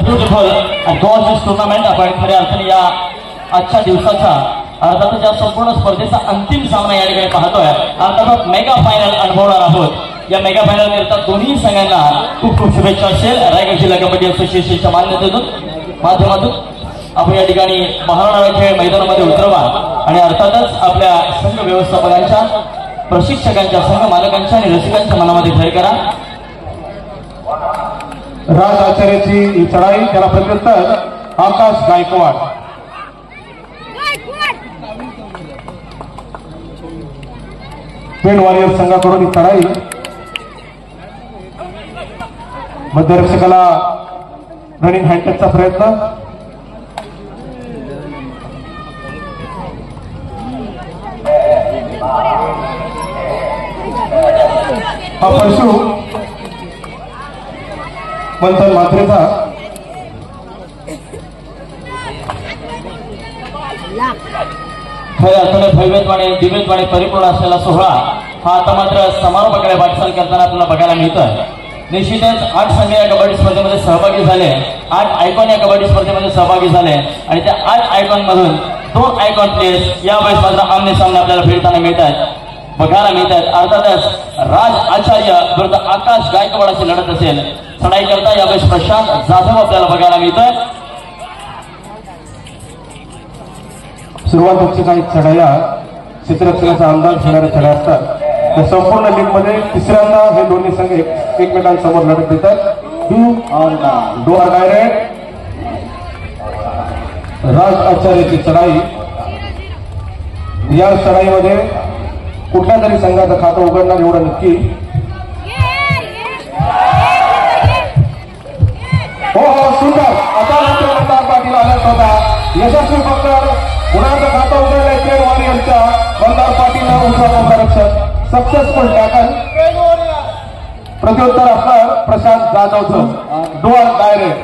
Beautiful gorgeous tournament आपण खऱ्या अर्थाने या आजच्या दिवसाचा अर्थात या संपूर्ण स्पर्धेचा अंतिम सामना या ठिकाणी पाहतोय। अर्थात मेगा फायनल अनुभवणार आहोत। या मेगा फायनल करता दोन्ही संघांना खूप खूप शुभेच्छा असेल। रायगड जिल्हा कबड्डी असोसिएशनच्या माध्यमातून आपण या ठिकाणी महाराणा खेळ मैदानामध्ये उतरवा आणि अर्थातच आपल्या संघ व्यवस्थापकांच्या, प्रशिक्षकांच्या, संघ मालकांच्या आणि रसिकांच्या मनामध्ये घर करा। राज आचार्याची ही चढाई, त्याला प्रत्युत्तर आकाश गायकवाड। ट्विन वॉरियर संघाकडून ही चढाई, मध्यरक्षकाला रनिंग हँडटचचा प्रयत्न, हा परशु मंथन मात्रेचा खऱ्या अर्थाने भव्यत्वाने दिव्यत्वाने परिपूर्ण असलेला सोहळा हा आता मात्र समारोपाकडे वाटचाल करताना आपल्याला बघायला मिळतोय। निश्चितच 8 संघ या कबड्डी स्पर्धेमध्ये सहभागी झाले, 8 आयकॉन या कबड्डी स्पर्धेमध्ये सहभागी झाले आणि त्या 8 आयकॉन मधून 2 आयकॉन प्लेयर्स यावेळेस मात्र आमने सामने आपल्याला फिरताना मिळतात, बघायला मिळतात। अर्थातच राज आचार्य विरुद्ध आकाश गायकवाड अशी लढत असेल। चढाई करता यावेळेस प्रशांत जाधव आपल्याला बघायला मिळतोय। सुरुवातीच्या काही चढाया क्षेत्ररक्षणाचा अंदाज घेणाऱ्या चढाया असतात। त्या संपूर्ण लीग मध्ये तिसऱ्यांदा हे दोन्ही संघ एकमेकांसमोर लढत देतात। डू ऑर डायरेक्ट राज आचार्याची चढाई, या चढाईमध्ये कुठल्या तरी संघाचं खातं उघडणार एवढं नक्की। हो हो सुंदर, आता मंदार पाटील आलाच होता, यशस्वी पकड, गुणाचं खातं उघडलंय ट्रेन वॉरियरच्या मंदार पाटील उजवा रक्षक, सक्सेसफुल टॅकल। प्रत्युत्तर असणार प्रशांत जाधवचं, डू ऑर डायरेक्ट।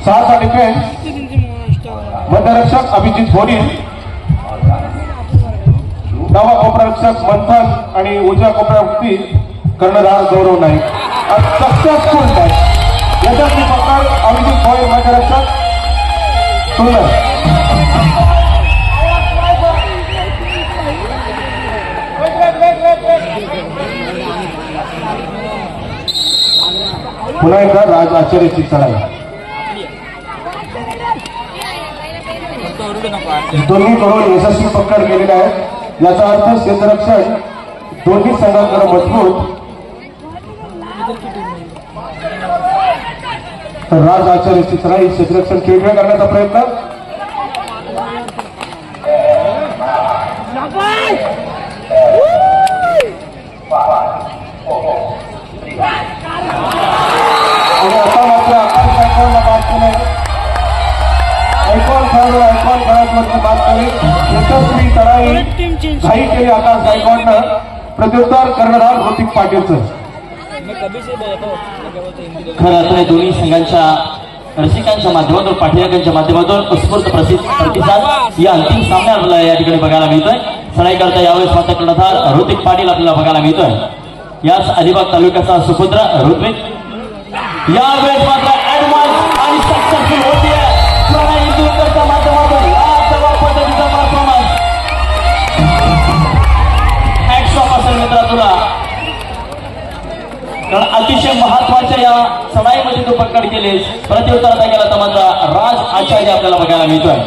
6 डिफेन्स, मध्यरक्षक अभिजित भोरी, डावा कोपरारक्षक मंथन आणि उजव्या कोपरावरती कर्णधार गौरव नाईक। सक्सेसफुल टॅकल, यशस्वी पकड, अभिजित भोईर मध्यरक्षक, सुंदर। पुन्हा एकदा राज आचार्याची चढाई, दोन्हीकडून यशस्वी पकड केलेले आहेत। याचा अर्थ क्षेत्ररक्षण दोन्ही संघांकडे मजबूत। तर राज आचार्याची चढाई, क्षेत्ररक्षण खेळखेळ करण्याचा प्रयत्न, आणि आता मात्र आकाश गायकवाडला बाद केले, आयकॉन खेळाडूवरती बाद केली। यशस्वी चढाई घाई केली आकाश गायकवाडनं, प्रत्युत्तर कर्णधार ऋतिक पाटीलचं। खरं अर्थाने दोन्ही संघांच्या रसिकांच्या माध्यमातून, पाठीराखांच्या माध्यमातून उत्स्फूर्त प्रतिसाद या अंतिम सामन्याला या ठिकाणी बघायला मिळतोय। चढाई करता यावेळेस मात्र कर्णधार ऋतिक पाटील आपल्याला बघायला मिळतोय। याच अलिबाग तालुक्याचा सुपुत्र ऋत्विक यावेळेस मात्र ऍडव्हान्स आणि सक्सेसफुल होतीये चढाई दूरच्या माध्यमातून। या पद्धतीचा परफॉर्मन्स हॅट्स ऑफ असेल मित्रा तुला, कारण अतिशय महत्वाच्या या चढाईमध्ये तू पकड केलीस, प्रत्युत्तराचा गेला तर माझा राज आचार्य आपल्याला बघायला मिळतोय।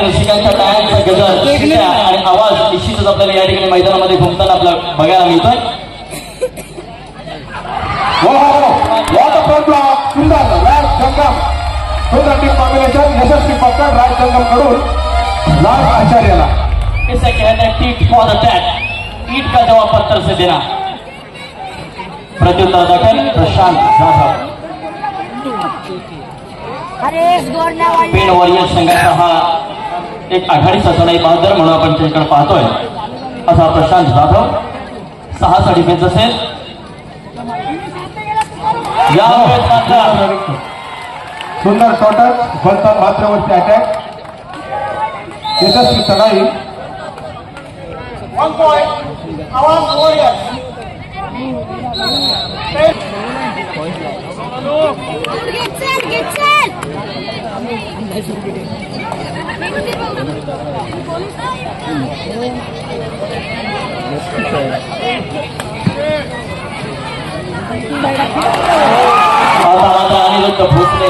रसिकांच्या टाळ्यांचा गजर आणि आवाज निश्चितच आपल्याला या ठिकाणी मैदानामध्ये घुमताना आपल्याला बघायला मिळतोय। यशस्वी पकड राज जंगम कडून राज आचार्याला। इसे कहते हैं टीट फॉर द टैट, ईट का जवाब पत्थर से देना। प्रत्युत्तर दाखल प्रशांत जाधव। पेन वॉरियर संघाचा हा एक आघाडीचा चढाई बहादर म्हणून आपण त्याकडे पाहतोय, असा प्रशांत जाधव। 6 डिफेन्स असेल। यावेळेस मात्र सुंदर शॉटच, मंथन मात्रेवरती अटॅक, यशस्वी चढाई। 1 point, आवाज वॉरियर। आता अनिरुद्ध भोसले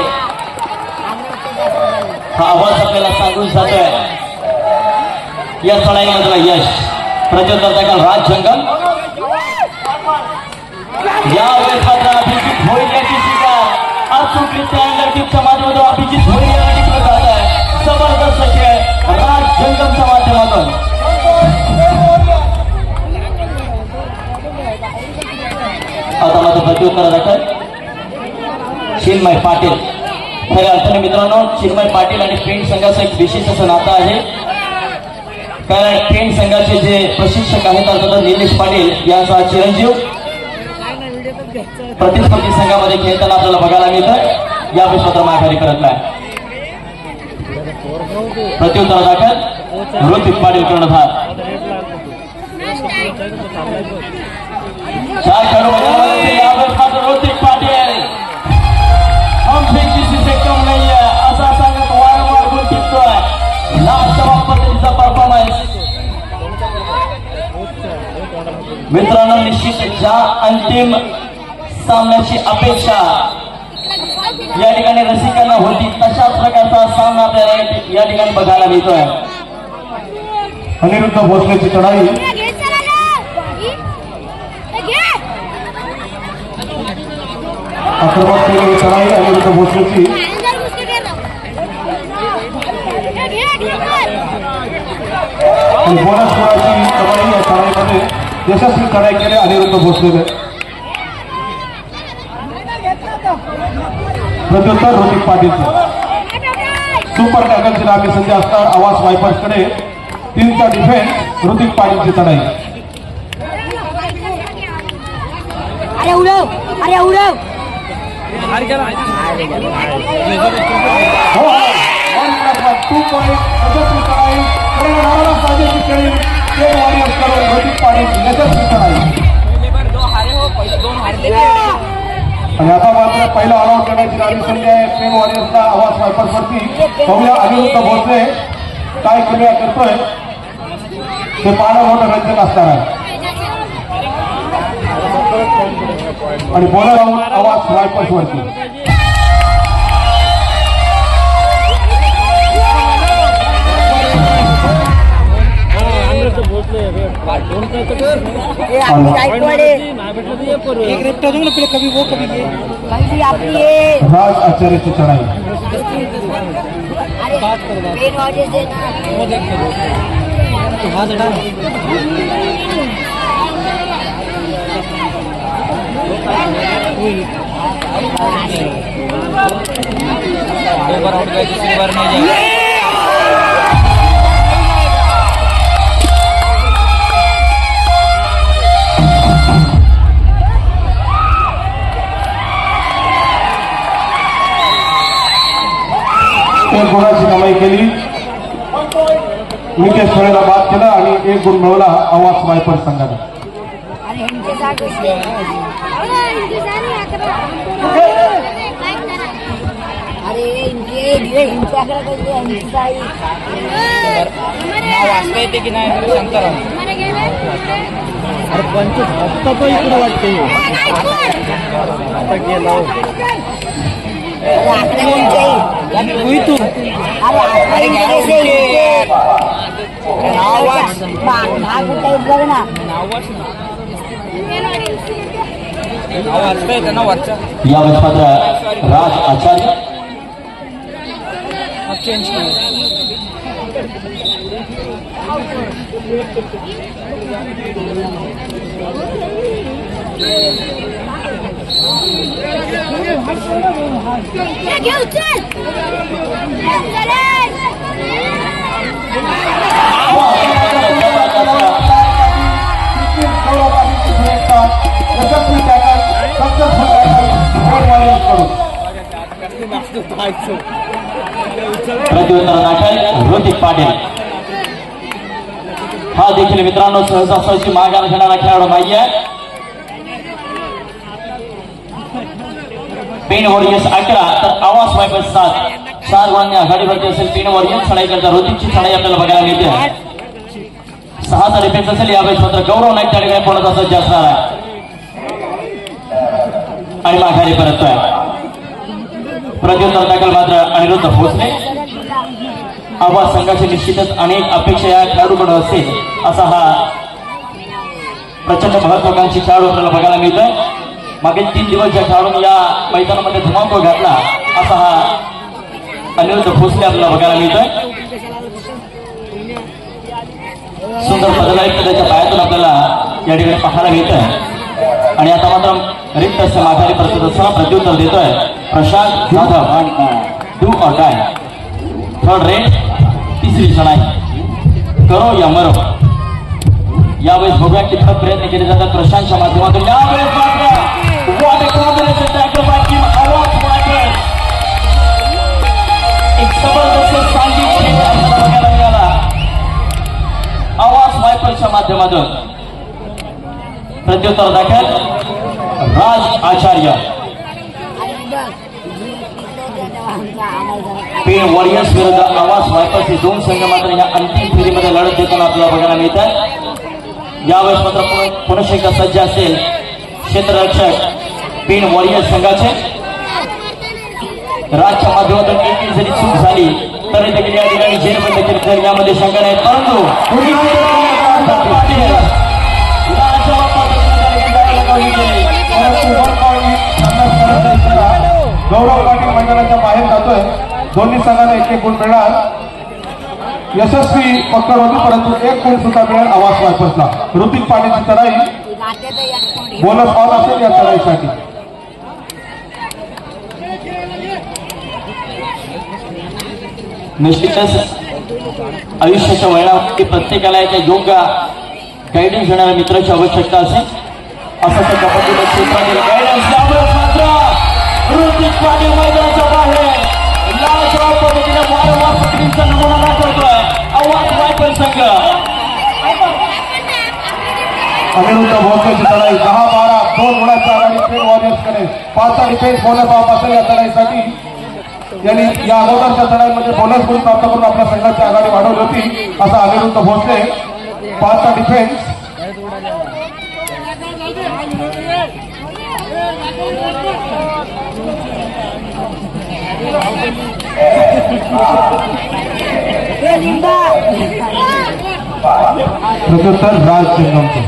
हा आवाज आपल्याला सांगून जातोय. या चढाईमधला यश प्रत्युत्तर दाखल राज जंगम यावेळेस मात्र अभिजित होईल याची शिकार अचूकरित्या अंडरटीपच्या माध्यमातून अभिजित होईल याला टिकलं जात आहे. जबरदस्त खेळ राज जंगमच्या माध्यमातून. आता मात्र प्रत्युत्तर दाखल चिन्मय पाटील. खऱ्या अर्थाने मित्रांनो चिन्मय पाटील आणि पेंट संघाचं एक विशेष असं नातं आहे. कारण पेंट संघाचे जे प्रशिक्षक आहेत अर्थात निलेश पाटील यांचा चिरंजीव प्रतिस्पर्धी संघामध्ये खेळताना आपल्याला बघायला मिळतं. यावेळेस मात्र माघारी करत नाही. प्रत्युत्तर दाखल ऋतिक पाटील कर्णधार. 4 खेळाडू मैदानामध्ये यावेळेस मात्र ऋतिक पाटील हम भी किसी से कम नहीं है असा सांगत वारंवार गुण टिकतोय. लाजवाब पद्धतीचा परफॉर्मन्स. मित्रांनो निश्चित ज्या अंतिम सामन्याची अपेक्षा या ठिकाणी रसिकांना होती तशाच प्रकारचा सामना आपल्याला या ठिकाणी बघायला मिळतोय. अनिरुद्ध भोसलेची चढाई आक्रमक केलेली चढाई अनिरुद्ध भोसलेची बोनस गुणाची चढाई या चढाईमध्ये यशस्वी चढाई केली अनिरुद्ध भोसलेने. प्रत्युत्तर ऋतिक पाटीलचं सुपर टॅकलची नामी संधी असणार आवाज वायपर्सकडे 3चा डिफेन्स ऋतिक पाटीलची चढाई. अरे उडव अरे उडव हो 1+1 2 पॉइंट यशस्वी चढाई साजेशी खेळी पेन वॉरियर्स करून ऋतिक पाटील यशस्वी चढाई. आणि आता मात्र पहिला ऑलआउट करण्याची नामी संधी आहे पेन वॉरियर्सला आवाज वायपर्सवरती. पाहूया अनिरुद्ध भोसले काय क्रिया करतोय ते पाहणं मोठं रंजक असणार आहे. आणि बॉलर आउट आवाज वायपर्सवरती. राज आचार्यची चढाई. एक गुणाची कमाई केली निकेश सोळेला बाद केलं आणि 1 गुण मिळवला आवाज वायपर संघाने. वाचता येते की नाही सांगता अरे पंच हप्ता तो इकडे वाटते आता गेला तू वाचता येते ना वरच्या यावेळेस मात्र राज आचार्य चेंज प्रत्युत्तर दाखल ऋतिक पाटील. हा देखील मित्रांनो सहजासहजी माघार घेणारा खेळाडू नाहीये. पेन वॉरियर्स 11 तर आवाज वायपर्स 7 4 गुणांनी आघाडीवरती असेल. 3 वॉरियर्स चढाई करता ऋतिकची चढाई आपल्याला बघायला मिळते. 6चा डिफेन्स असेल. यावेळेस मात्र गौरव नाईक त्या ठिकाणी पूर्ण सज्ज असणार आहे आणि माघारी परततोय. प्रत्युत्तर दाखल मात्र अनिरुद्ध भोसले. आवाज संघाची निश्चितच अनेक अपेक्षा या खेळाडूकडून असतील असा हा प्रचंड महत्वाकांक्षी खेळाडू आपल्याला बघायला मिळतोय. मागील 3 दिवस ज्या खेळाडूंनी या मैदानामध्ये धुमाकूळ घातला असा हा अनिरुद्ध भोसले आपल्याला बघायला मिळतोय. सुंदर पदलाईत त्याच्या पायातून आपल्याला या ठिकाणी पाहायला मिळतोय. आणि आता मात्र रिक्त असे माघारी परतत असताना प्रत्युत्तर देतोय Prashant Jadhav. Do or die. 3rd raid 3री चढाई करो या मरो. यावेळेस बघूया कितपत प्रयत्न केले जातात प्रशांतच्या माध्यमातून. यावेळेस मात्र what a combination tackle by team आवाज वायपर्स. एक जबरदस्त सांघिक खेळ आपल्याला बघायला मिळाला आवाज वायपर्सच्या माध्यमातून. प्रत्युत्तर दाखल राज आचार्य. पेन वॉरियर्स विरुद्ध आवाज वायपर्स हे 2 संघ मात्र या अंतिम फेरीमध्ये लढत देताना आपल्याला बघायला मिळतात. यावेळेस मात्र पुन्हा एकदा सज्ज असेल क्षेत्ररक्षक पेन वॉरियर्स संघाचे. राजच्या माध्यमातून एक जरी चूक झाली तरी देखील या ठिकाणी जेरबंद केली तर यामध्ये शंका नाही. परंतु गौरव पाटील मैदानाच्या बाहेर जातोय. दोन्ही संघांना 1-1 गुण मिळणार. यशस्वी पकड होती परंतु 1 गुण सुद्धा मिळेल आवाज वायपर्सला. ऋतिक पाटीलची चढाई बोनस ऑल असेल या चढाईसाठी. निश्चितच आयुष्याच्या वळणावरती प्रत्येकाला एका योग्य गायडन्स देणाऱ्या मित्राची आवश्यकता असेल. असं त्या कबड्डीच्या क्षेत्रातील गायडन्स यावेळेस मात्र ऋतिक पाटील मैदानाच्या बाहेर लालजवाब पद्धतीने वारंवार पकडींचा नमुना दाखवतोय आवाज वायपर्स संघ. अनिरुद्ध भोसलेची चढाई 10-12 2 गुणांच्या आघाडी पेन वॉरियर्सकडे. 5चा डिफेन्स बोनस ऑफ असेल या चढाईसाठी. यांनी या अगोदरच्या चढाईमध्ये बोनस गुण प्राप्त करून आपल्या संघाची आघाडी वाढवली होती असा अनिरुद्ध भोसले. 5चा डिफेन्स. प्रत्युत्तर राज सिंगमचे.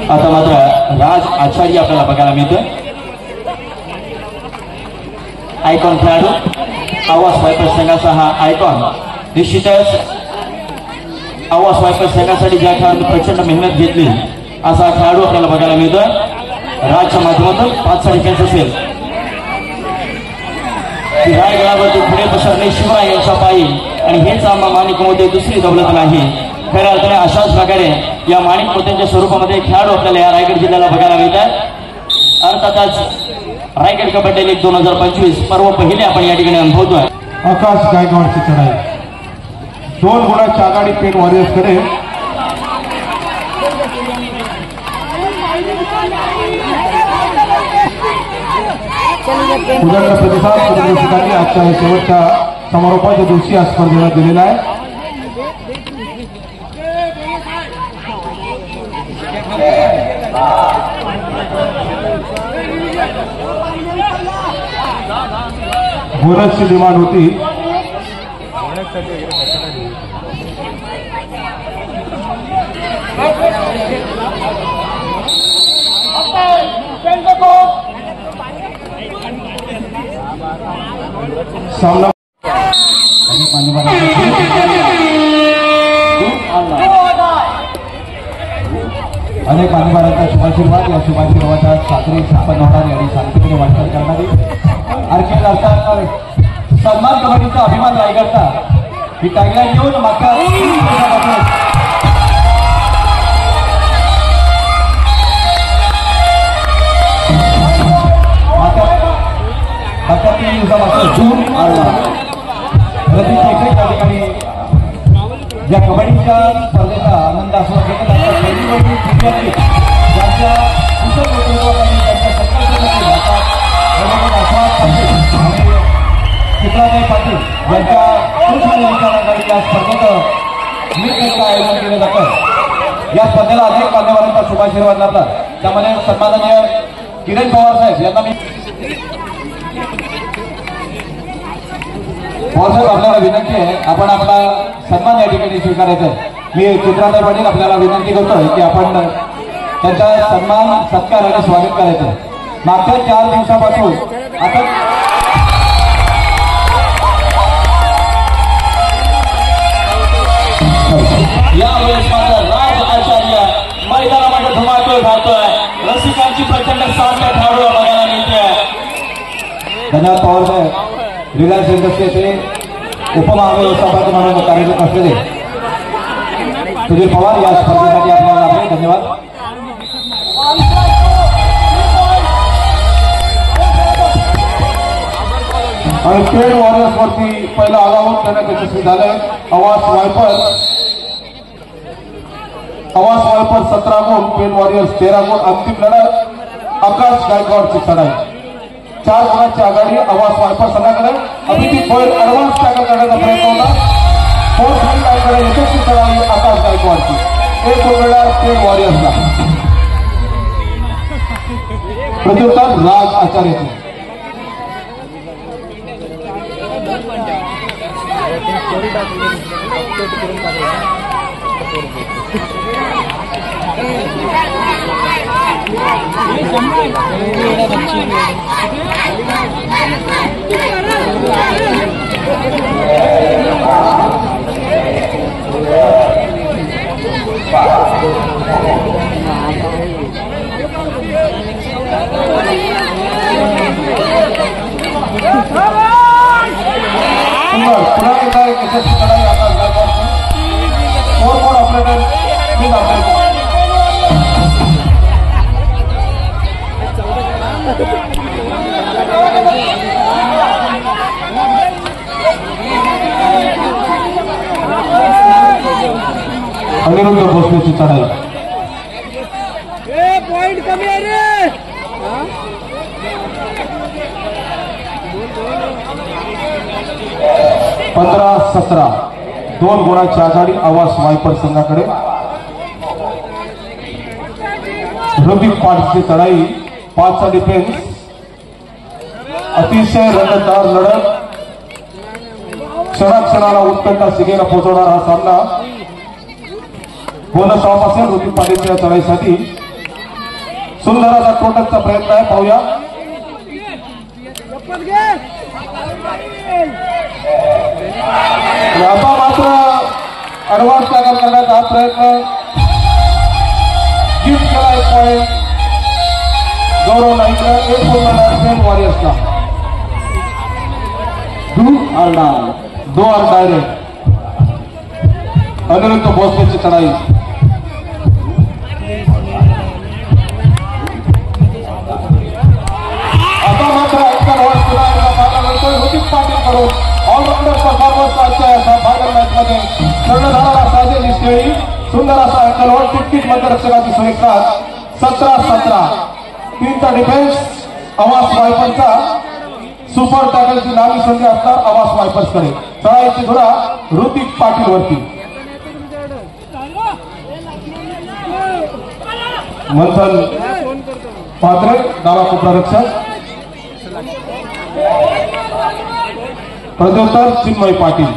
आता मात्र राज आचार्य आपल्याला बघायला मिळतोय. आयकॉन खेळाडू आवाज वायपर्स संघाचा हा आयकॉन. निश्चितच आवाज वायपर्स संघासाठी ज्या खेळाडूंनी प्रचंड मेहनत घेतली असा खेळाडू आपल्याला बघायला मिळतोय. राजच्या माध्यमातून 5चा डिफेन्स असेल. रायगडावरती पुढे पसरले शिवराय यांच्या पायी आणि हेच आम्हा माणिक मोते दुसरी दौलत नाही. खऱ्या अर्थाने अशाच प्रकारे या माणिक मोत्यांच्या स्वरूपामध्ये खेळाडू आपल्याला या रायगड जिल्ह्याला बघायला मिळतात. अर्थातच रायगड कबड्डी लीग 2025 पर्व पहिले आपण या ठिकाणी अनुभवतोय. आकाश गायकवाडची चढाई 2 गुणांच्या आघाडी पेन वॉरियर्सकडे. उदंड प्रतिसाद प्रदर्शकांनी आजच्या शेवटच्या समारोपाच्या दिवशी या स्पर्धेला दिलेला आहे. बोनसची डिमांड होती. सामना अनेक मान्यवरांचा शुभाशीर्वाद. या शुभाशीर्वादात साखरी संपन्न होणारी आणि शांततेने वाटचाल करणारी आणखी अर्थात सन्मान कमिटीचा अभिमान रायगडचा ही टॅगलाईन घेऊन मागच्या 3 दिवसापासून जून प्रति टेकडे त्या ठिकाणी या कबड्डीच्या स्पर्धेचा आनंद आस्वाद घेत असतात. ज्यांच्या कुशल नेतृत्वाखाली त्यांच्या संकल्पनेने चित्राताई पाटील यांच्या विचाराखाली या स्पर्धेचं नीटनेटकं आयोजन केलं जातं. या स्पर्धेला अनेक मान्यवरांचा शुभाशीर्वाद लाभतात. त्यामध्ये सन्माननीय किरण पवार साहेब यांना मी पवारसाहेब आपल्याला विनंती आहे आपण आपला सन्मान या ठिकाणी स्वीकारायचा आहे. मी चित्राताई पाटील आपल्याला विनंती करतोय की आपण त्यांचा सन्मान सत्कार आणि स्वागत करायचं आहे. मागच्या 4 दिवसापासून आता यावेळेस मात्र राज आचार्य मैदानामध्ये धुमाकूळ घालतोय. रसिकांची प्रचंड साथ ठाडू बघायला मिळते. धन्यवाद पवारसाहेब. रिलायन्स इंडस्ट्रीचे उपमहाव्यवस्थापक म्हणून कार्यरत असलेले सुधीर पवार या स्पर्धेसाठी आपल्याला लाभले. धन्यवाद. आणि पेड वॉरियर्स वरती पहिला आगाऊन करण्यात यशस्वी झालंय. आवाज वायपर 17 गुण, पेड वॉरियर्स 13 गुण. अंतिम लढत आकाश गायकवाडची चढाई 4 गुणांची आघाडी आवाज वायपर संघाकडे. अभिजित बैल ऍडव्हान्स टॅकल करण्याचा प्रयत्न होता. फोर्थ हँड लाईनकडे यशस्वी चढाई आकाश गायकवाडची. 1 गुण मिळणार पेड वॉरियर्सला. प्रत्युत्तर राज आचार्यचे. पुन्हा एकदा एक यशस्वी चढाई आकाश गायकवाडची. 4 ऑपरेटर मी ऑपरेटर अनिरुद्ध भोसलेची चढाई. पॉइंट कमी आहे रे. 15-17 2 गुणांची आघाडी आवाज वायपर संघाकडे. ऋतिक पाटीलची चढाई 5चा डिफेन्स. अतिशय रंगतदार लढत. क्षणाक्षणाला उत्कंठा शिगेला पोहोचवणारा हा सामना बोनस ऑफ असेल ऋतिक पाटीलच्या चढाईसाठी. सुंदर असा टोटकचा प्रयत्न आहे. पाहूया. आता मात्र ऍडव्हान्स टॅकल करण्याचा हा प्रयत्न गिफ्ट केला. 1 पॉइंट गौरव नाईकला. 1 गुण मिळणार वॉरियर्सला. दो आर डायरेक्ट. अनिरुद्ध भोसलेची चढाई. आता मात्र ऋतिक पाटील करून ऑलराऊंडर परफॉर्मन्स भागल मॅचमध्ये कर्णधाराला साजेल खेळी. सुंदर असा अँकलवर टिकटिक मध्यरक्षकाची सुरक्षा. 17-17 3चा डिफेन्स आवाज वायपरचा. सुपर टॅकलची नावी संधी असणार आवाज वायपर्सकडे. चढाईची धुरा ऋतिक पाटील वरती. मंथन पात्रे डावा कोपरारक्षक. प्रत्युत्तर चिन्मय पाटील.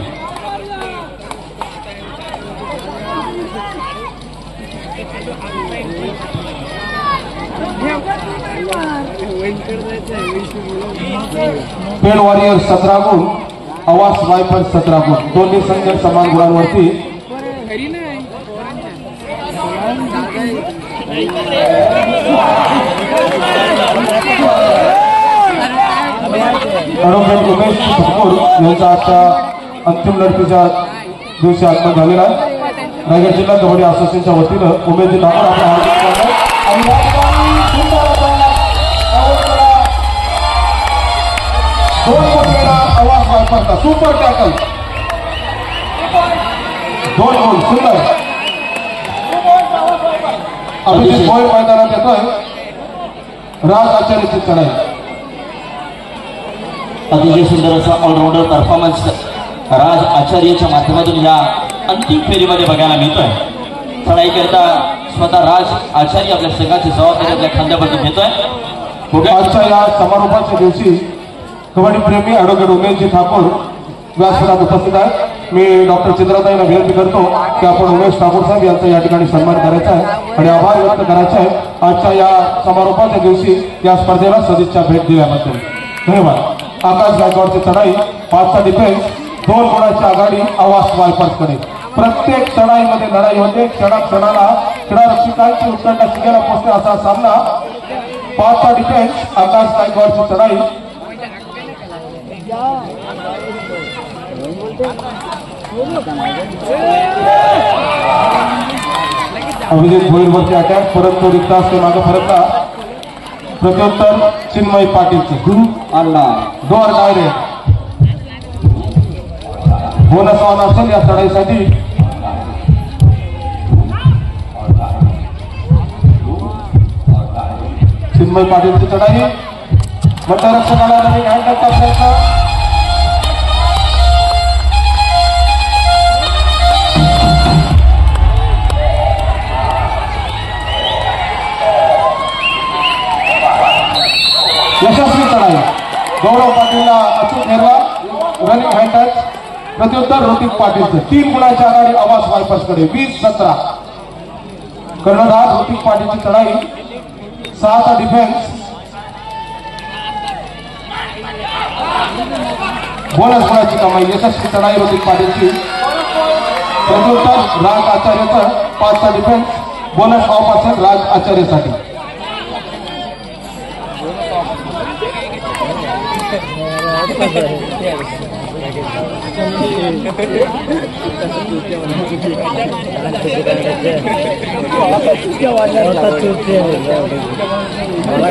पेड वॉरियर 17 गुण आवाज वायपर 17 गुण. दोन्ही संघ समान गुणांवरती. ॲडव्होकेट उमेश ठाकूर यांचा आजच्या अंतिम लढतीच्या दिवशी आगमन झालेला आहे. रायगड जिल्हा कबड्डी असोसिएशनच्या वतीनं उमेश ठाकूर आपलं हार्दिक स्वागत. आणि या ठिकाणी सुंदर दोन कोटीला आवाज वापरता सुपर टॅकल 2 गोल सुंदर. अभिजित भोळे मैदानात येतोय. राज आचार्यची चढाई. अतिशय सुंदर असा ऑलराऊंडर परफॉर्मन्स राज आचार्यच्या माध्यमातून या अंतिम फेरीमध्ये बघायला मिळतोय. चढाई करता स्वतः राज आचार्य आपल्या संघाची जबाबदारी आपल्या खांद्यावरती घेतोय. आजच्या या समारोपाच्या दिवशी कबड्डी प्रेमी ॲडव्होकेट उमेशजी ठाकूर व्यासपीठात उपस्थित आहेत. मी डॉक्टर चित्राताईंना विनंती करतो की आपण उमेश ठाकूर साहेब यांचा या ठिकाणी सन्मान करायचा आहे आणि आभार व्यक्त करायचा आहे आजच्या या समारोपाच्या दिवशी या स्पर्धेला सदिच्छा भेट दिल्याबद्दल. धन्यवाद. आकाश गायकवाडची चढाई 5चा डिफेन्स 2 गुणाची आघाडी आवाज वायपर्सकडे. प्रत्येक चढाईमध्ये लढाई होते. क्षणाक्षणाला क्रीडारक्षकांची उत्कंठा शिगेला पोहोचते असा सामना. 5चा डिफेन्स आकाश गायकवाडची चढाई. अभिजित भोईरवरती अटॅक परत तो रिक्त असतो मागे फरकता. प्रत्युत्तर चिन्मय पाटीलचे डोअर डायरेक्ट बोनस ऑन असेल या चढाईसाठी. चिन्मय पाटीलची चढाई. मतरक्षकाला नवीन हँडलचा प्रयत्न. यशस्वी चढाई. गौरव पाटीलला अचूक घेरला. Running hand touch. प्रत्युत्तर ऋतिक पाटीलचं 3 गुणाची आघाडी आवाज वायपर्सकडे 20-17. कर्णधार ऋतिक पाटीलची चढाई. 6चा डिफेन्स. बोनस गुणाची कमाई. यशस्वी चढाई ऋतिक पाटीलची. प्रत्युत्तर राज आचार्यचं 5चा डिफेन्स. बोनस ऑफ असेल राज आचार्यसाठी.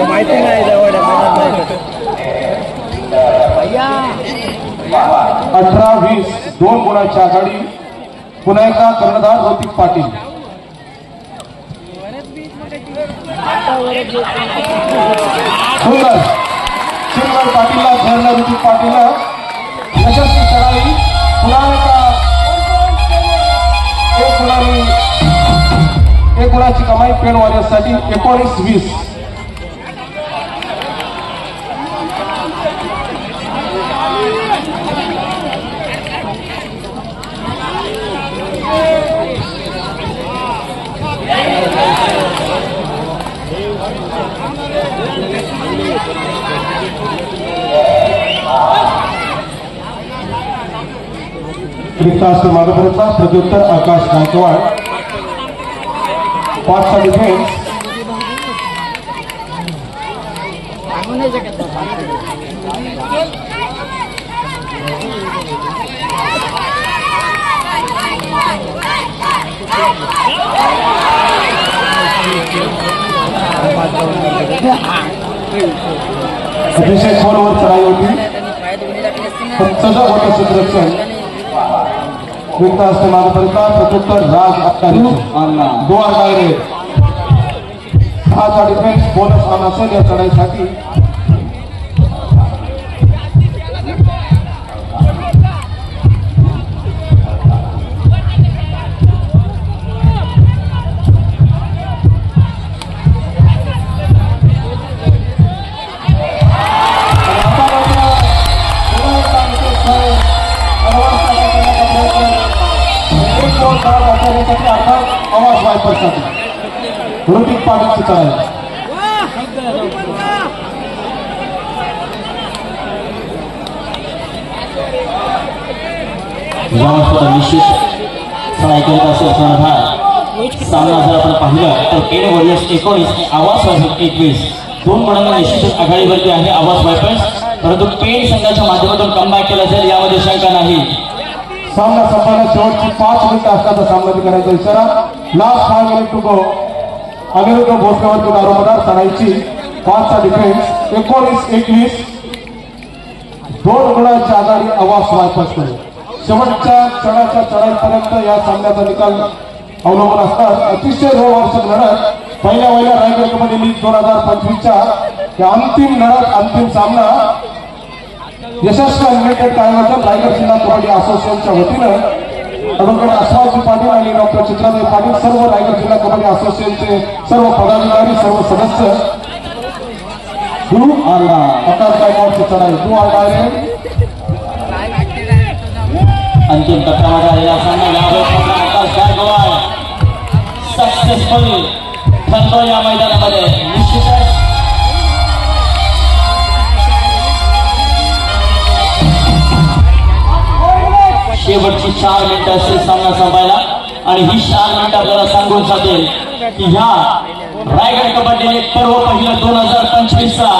माहिती नाही 18-20 2 गुणाची आघाडी. पुन्हा एकदा कर्णधार ऋतिक पाटील. सुंदर. चिन्मय पाटीलला धरलं. ऋतिक पाटीलला यशस्वी चढाई. पुन्हा एकदा 1 गुणाची कमाई पेन वॉरियर्ससाठी. 19-20. रिक्तास्त मागपर्यंतचा प्रत्युत्तर आकाश गायकवाड. 5चा डिफेन्स. अतिशय खोलवर चढाई होती. सजग होतं क्षेत्ररक्षण. रिक्तास्त मागपर्यंत प्रत्युत्तर राज आचार्य. Do or direct. 6चा डिफेन्स. बोनस ऑन असेल या चढाईसाठी. आवाज वायपर्ससाठी ऋतिक पाटीलची चढाई. विशेष चढाई करत असेल कर्णधार. सामना जर आपण पाहिलं तर पेन वॉरियर्स 19 आणि आवाज वायपर्स 21. 2 गुणांना निश्चितच आघाडीवरती आहे आवाज वायपर्स. परंतु पेन संघाच्या माध्यमातून कमबॅक केला जाईल यामध्ये शंका नाही. सामना संपवण्यास शेवटची 5 मिनिटं असल्याचा सामना करायचा इशारा. Last 5 minute to go. Aniruddh भोसलेवरती दारोमदार चढाईची 5चा डिफेन्स 19-21 2 गुणांची आघाडी आवाज वायपर्सकडे. शेवटच्या चढाच्या चढाईपर्यंत या सामन्याचा निकाल अवलंबून असतात. अतिशय रोमांचक लढत. पहिल्या रायगड कबड्डी लीग 2025च्या या अंतिम लढत अंतिम सामना यशस्वी अनलिमिटेड आयोजन रायगड जिल्हा कबड्डी असोसिएशनच्या वतीनं ॲडव्होकेट अस्वाजी पाटील आणि डॉक्टर चित्राताई पाटील सर्व रायगड जिल्हा कबड्डी असोसिएशनचे सर्व पदाधिकारी सर्व सदस्य आकाश गायकवाडची चढाई अंतिम टप्प्यामध्ये आलेला सामना यावेळेस आकाश गायकवाड सक्सेसफुल ठरतो या मैदानामध्ये. निश्चितच शेवटची 4 मिनिटं असतील सामना संपायला आणि ही 4 मिनिटं आपल्याला सांगून जातील की ह्या रायगड कबड्डी लीग पर्व पहिलं 2025चा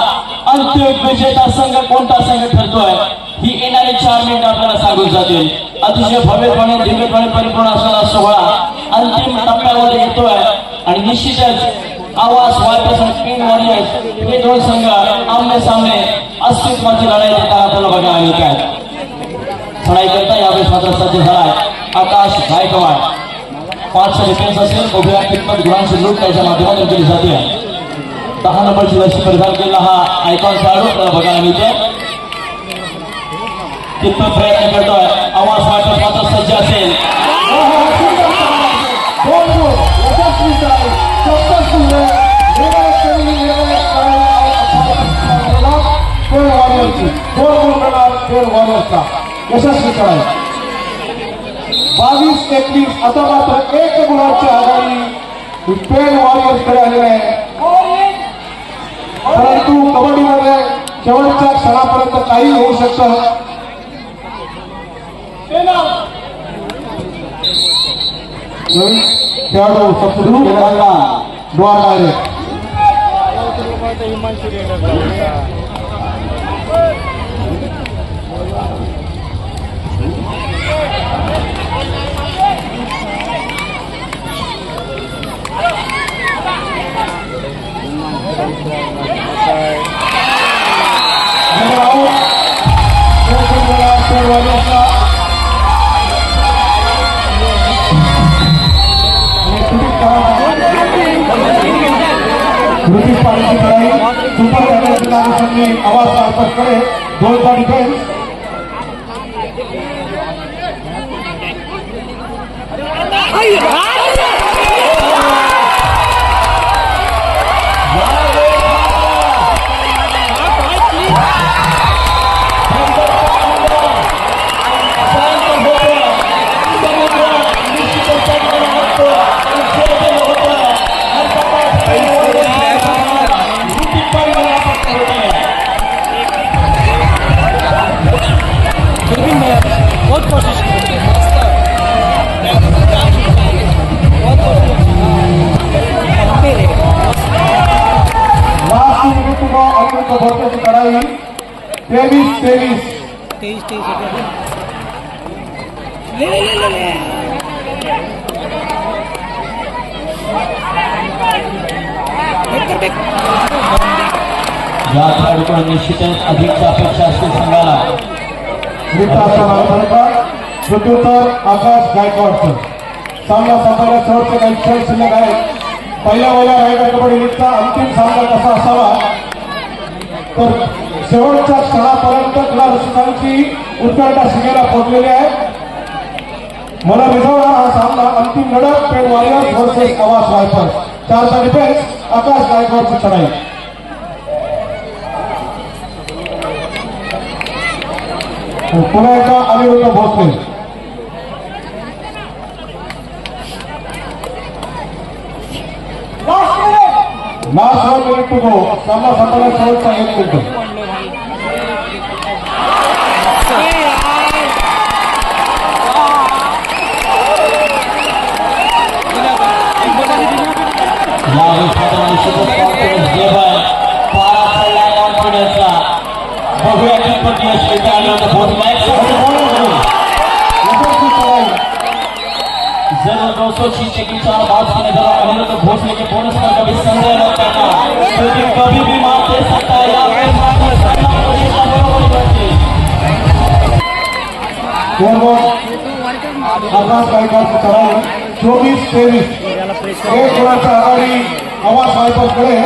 अंतिम विजेता संघ कोणता संघ ठरतोय ही येणारी 4 मिनिटं आपल्याला सांगून जातील. अतिशय भव्यपणे दिव्यपणे परिपूर्ण असलेला सोहळा अंतिम टप्प्यामध्ये येतोय आणि निश्चितच आवाज वायपर्स आणि पेन वॉरियर्स हे 2 संघ आमने सामने अस्तित्वाची लढाई देताना आपल्याला बघायला मिळत आहेत. चढाई करता यावेळेस मात्र सज्ज झालाय आकाश गायकवाड. 5चा डिफेन्स असेल. बघूया कितपत गुणांची लूट त्याच्या माध्यमातून केली जाते. 10 नंबरची जर्सी परिधान केलेला हा आयकॉन खेळाडू आपल्याला बघायला मिळते. कितपत प्रयत्न करतोय आवाज वायपर्स मात्र सज्ज असेल. यशस्वी चढाई 22-21. आता मात्र 1 गुणांची आघाडी पेन वॉरियर्सकडे आलेली आहे. परंतु कबड्डीमध्ये शेवटच्या क्षणापर्यंत काही होऊ शकतं. खेळाडू सबस्टिट्यूट केला द्वार डायरेक्ट. ऋतिक पाटीलची लढाई सुपर कॅटेगरी आवाज वायपर्सकडे 2चा डिफेन्स. भोसलेची लढाई 23-23. या खेळाडूकडून निश्चितच अधिकच्या अपेक्षा असतील संघाला. प्रत्युत्तर आकाश गायकवाडचं. सामना संपवण्यास शेवटचे काही क्षण शिल्लक आहेत. पहिल्या रायगड कबड्डी लीगचा अंतिम सामना कसा असावा तर शेवटच्या क्षणापर्यंत क्रीडा रसिकांची उत्कंठा शिगेला पोहोचलेली आहे. मला रिझवणारा हा सामना अंतिम लढत pen warriors versus Awaaz vipers. 4चा डिफेन्स आकाश गायकवाडची चढाई. पुन्हा एकदा Aniruddha Bhosale. Last 1 minute to go. सामना संपवण्यास शेवटचा 1 मिनिट. कॉन्फिडन्सला बघूया नेतृत्व यश लेके आले होते पोहोचला जरूर 200 की 4 बात की नजर अनिरुद्ध भोसले के बोनस पर कभी संदेह न करना क्योंकि कभी भी मार दे सकता है या फिर आकाश गायकवाडची चढाई 24-23 एक गुणाच्या आघाडी आवाज वायपर्सकडे